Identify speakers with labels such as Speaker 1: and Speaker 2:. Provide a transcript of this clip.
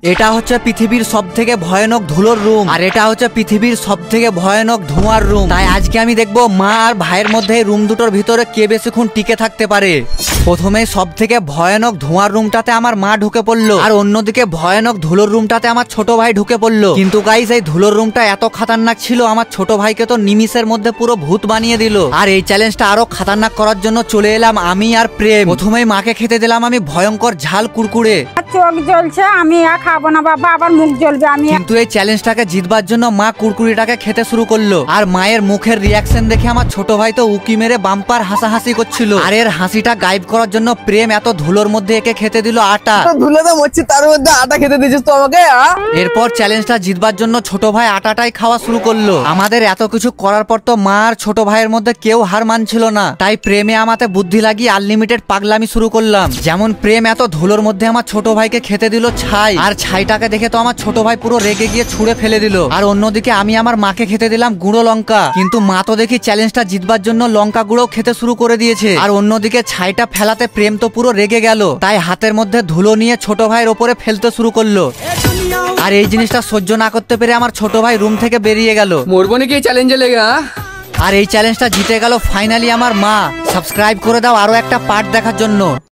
Speaker 1: এটা হচ্ছে পৃথিবীর সবথেকে ভয়ানক ধুলোর রুম, আর এটা হচ্ছে পৃথিবীর সবথেকে ভয়ানক ধোঁয়ার রুম। তাই আজকে আমি দেখবো মা আর ভাইয়ের মধ্যে এই রুম দুটোর ভিতরে কে বেশিক্ষণ টিকে থাকতে পারে। প্রথমে সবথেকে ভয়ানক ধোঁয়ার রুমটাতে আমার মা ঢুকে পড়লো, আর অন্যদিকে ভয়ানক ধুলোর রুমটাতে আমার ছোট ভাই ঢুকে পড়লো। কিন্তু গাইস, এই ধুলোর রুমটা এত খাতারনাক ছিল, আমার ছোট ভাইকে তো নিমিষের মধ্যে পুরো ভূত বানিয়ে দিল। আর এই চ্যালেঞ্জটা আরো খাতারনাক করার জন্য চলে এলাম আমি আর প্রেম। প্রথমেই মাকে খেতে দিলাম আমি ভয়ঙ্কর ঝাল কুরকুরে।
Speaker 2: চোখ জ্বলছে, আমি খাবো না বাবা, আবার মুখ জ্বলবে।
Speaker 1: কিন্তু এই চ্যালেঞ্জটাকে জিতবার জন্য মা কুরকুরিটাকে খেতে শুরু করলো, আর মায়ের মুখের রিয়াকশন দেখে আমার ছোট ভাই তো উকি মেরে বাম্পার হাসাহাসি করছিল। আর এর হাসিটা গায়েব করার জন্য প্রেম এত ধুলোর মধ্যে একে খেতে দিল আটা।
Speaker 3: ধুলে তো মরছি, তার মধ্যে আটা খেতে দিয়েছিস তো আমাকে।
Speaker 1: এরপর চ্যালেঞ্জটা জিতবার জন্য ছোট ভাই আটাটাই খাওয়া শুরু করলো। আমাদের এত কিছু করার পর তো মা আর ছোট ভাইয়ের মধ্যে কেউ হার মানছিল না, তাই প্রেমে আমাতে বুদ্ধি লাগিয়ে আনলিমিটেড পাগলামি শুরু করলাম। যেমন প্রেম এত ধুলোর মধ্যে আমার ছোট ভাইকে খেতে দিল ছাই, আর ছাইটাকে দেখে তো আমার ছোট ভাই পুরো রেগে গিয়ে ছুঁড়ে ফেলে দিল। আর অন্যদিকে আমি আমার মাকে খেতে দিলাম গুঁড়ো লঙ্কা, কিন্তু মা তো দেখি চ্যালেঞ্জটা জিতবার জন্য লঙ্কা গুঁড়ো খেতে শুরু করে দিয়েছে। আর অন্যদিকে ছাইটা ফেলাতে প্রেম তো পুরো রেগে গেল, তাই হাতের মধ্যে ধুলো নিয়ে ছোট ভাইয়ের ওপরে ফেলতে শুরু করলো। আর এই জিনিসটা সহ্য না করতে পেরে আমার ছোট ভাই রুম থেকে বেরিয়ে গেল।
Speaker 3: মরবো নাকি এই চ্যালেঞ্জে লেগে?
Speaker 1: আর এই চ্যালেঞ্জটা জিতে গেল ফাইনালি আমার মা। সাবস্ক্রাইব করে দাও আরো একটা পার্ট দেখার জন্য।